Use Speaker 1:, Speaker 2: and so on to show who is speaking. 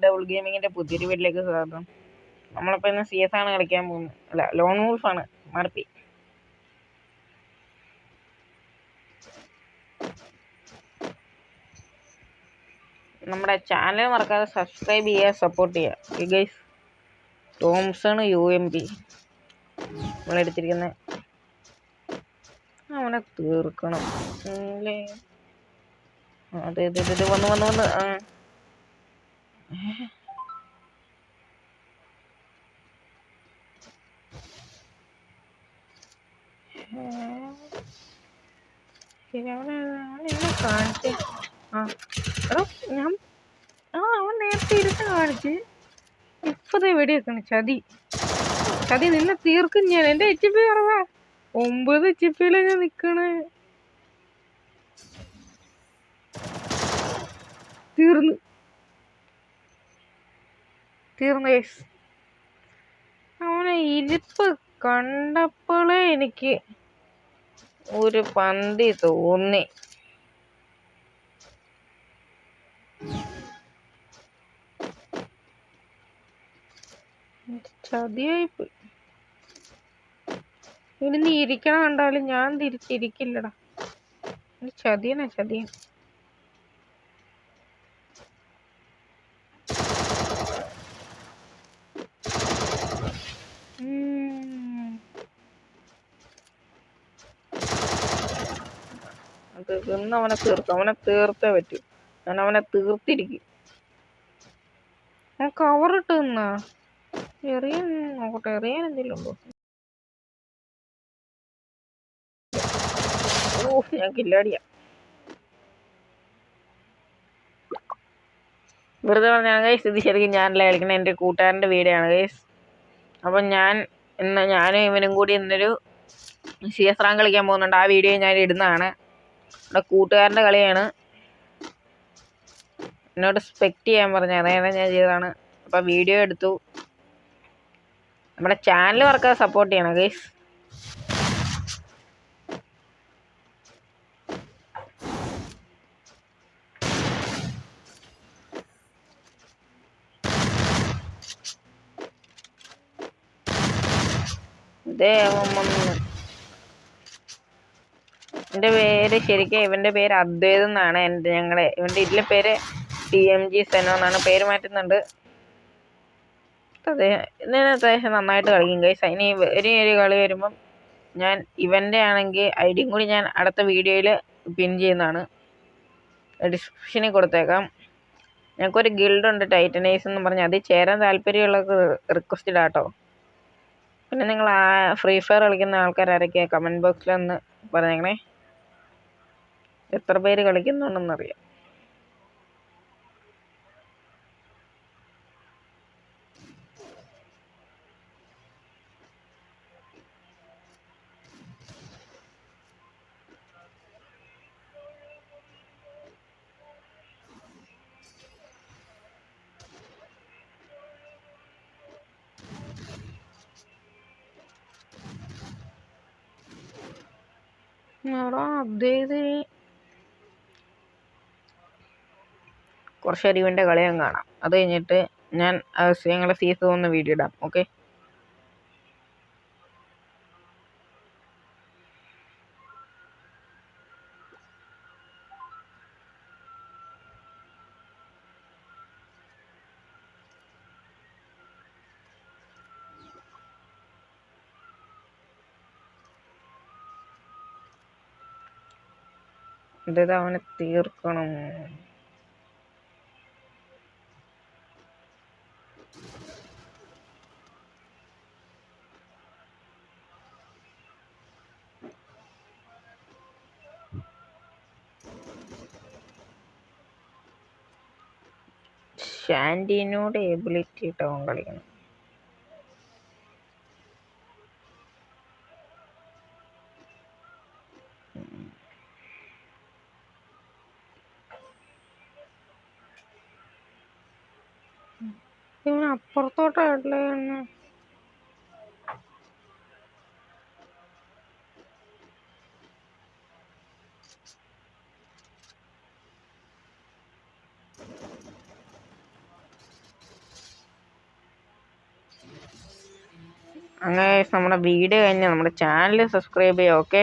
Speaker 1: Double ഗെയിമിങ്ങിന്റെ പുതിയൊരു വീട്ടിലേക്ക് സ്വാഗതം. നമ്മളിപ്പോൾ ഇന്ന് CS ആണ് കളിക്കാൻ പോകുന്നത്. അല്ല, ലോൺ വൂൾഫ് ആണ്. മാർപ്പി. നമ്മുടെ ചാനൽ മറക്കാതെ സബ്സ്ക്രൈബ് ചെയ്യുക, സപ്പോർട്ട് ചെയ്യുക. ഗൈസ്, തോംസൺ UMP നമ്മളെടുത്തിരിക്കുന്നത്. അവനെ തീർക്കണം അല്ലേ? അതെ വന്ന് കാണിച്ച് അവൻ നേരത്തെ ഇരുന്ന് കാണിച്ച് ഇപ്പതേ വെടിവെക്കണ്. ചതി നിന്നെ തീർക്കും ഞാൻ. എന്റെ HP കുറവാ, 9 HP ഞാൻ നിക്കണേ. തീർന്നു അവനെ ഇരിപ്പ് കണ്ടപ്പോഴേ എനിക്ക് ഒരു പന്തി തോന്നി. ചതിയായിപ്പോയി. ഇനി നീ ഇരിക്കണ കണ്ടാലും ഞാൻ തിരിച്ചിരിക്കില്ലടാ. ചതിയനാ. ഇന്ന് അവനെ തീർക്കും. അവനെ തീർത്തേ പറ്റൂ. ഞാൻ അവനെ തീർത്തിരിക്കും. ഞാൻ കവറിട്ട് നിന്നാ എറിയാൻ നോക്കട്ടെ. എറിയാൻ എന്തെങ്കിലും ഉണ്ടോ? ഞാൻ കില്ലാടിയാ. വെറുതെ പറഞ്ഞാണ് ഗൈസ്. ഇത് ശരിക്കും ഞാനല്ല കളിക്കണേ, എൻ്റെ കൂട്ടുകാരൻ്റെ വീഡിയോയാണ് ഗൈസ്. അപ്പം ഞാനും ഇവനും കൂടി ഇന്നൊരു CS റാങ്ക് കളിക്കാൻ പോകുന്നുണ്ട്. ആ വീഡിയോ ഞാൻ ഇടുന്നതാണ്. നമ്മുടെ കൂട്ടുകാരൻ്റെ കളിയാണ്. എന്നോട് സ്പെക്ട് ചെയ്യാൻ പറഞ്ഞു, അതായത് ഞാൻ ചെയ്തതാണ്. അപ്പം വീഡിയോ എടുത്തു. നമ്മുടെ ചാനൽ വർക്കാതെ സപ്പോർട്ട് ചെയ്യണം ഗൈസ്. എൻ്റെ പേര് ശരിക്കും ഇവൻ്റെ പേര് അദ്വൈത് എന്നാണ്. ഇവൻ്റെ ഇതിലെ പേര് TMG സെനോ എന്നാണ്. പേര് മാറ്റുന്നുണ്ട്. ഇതിന് അത്യാവശ്യം നന്നായിട്ട് കളിക്കും ഗൈസ്. ഇനി ഒരു കളി വരുമ്പം ഞാൻ ഇവൻ്റെ ആണെങ്കിൽ ID കൂടി ഞാൻ അടുത്ത വീഡിയോയിൽ പിൻ ചെയ്യുന്നതാണ്. ഡിസ്ക്രിപ്ഷനിൽ കൊടുത്തേക്കാം. ഞങ്ങൾക്കൊരു ഗിൽഡുണ്ട്, ടൈറ്റനൈസ് എന്ന് പറഞ്ഞാൽ. അതിൽ ചേരാൻ താല്പര്യമുള്ളവർക്ക് റിക്വസ്റ്റ് ഇടാട്ടോ. പിന്നെ നിങ്ങൾ ഫ്രീ ഫയർ കളിക്കുന്ന ആൾക്കാരൊക്കെ കമൻറ്റ് ബോക്സിലൊന്ന് പറഞ്ഞേക്കണേ, എത്ര പേര് കളിക്കുന്നുണ്ടെന്നറിയാം. കുറച്ച് അരിവിൻ്റെ കളി ഞാൻ കാണാം. അത് കഴിഞ്ഞിട്ട് ഞാൻ ഞങ്ങളെ സീസൺ 1 വീഡിയോ ഇടാം. ഓക്കെ, ഇത് അവനെ തീർക്കണം. ഷാൻഡിനോട് എബിലിറ്റി ഇട്ടവൻ കളിക്കണം. ഇവൻ അപ്പുറത്തോട്ടായിട്ടില്ലേ? അങ്ങനെ നമ്മുടെ വീഡിയോ കഴിഞ്ഞ് നമ്മുടെ ചാനൽ സബ്സ്ക്രൈബ് ചെയ്യുക. ഓക്കെ.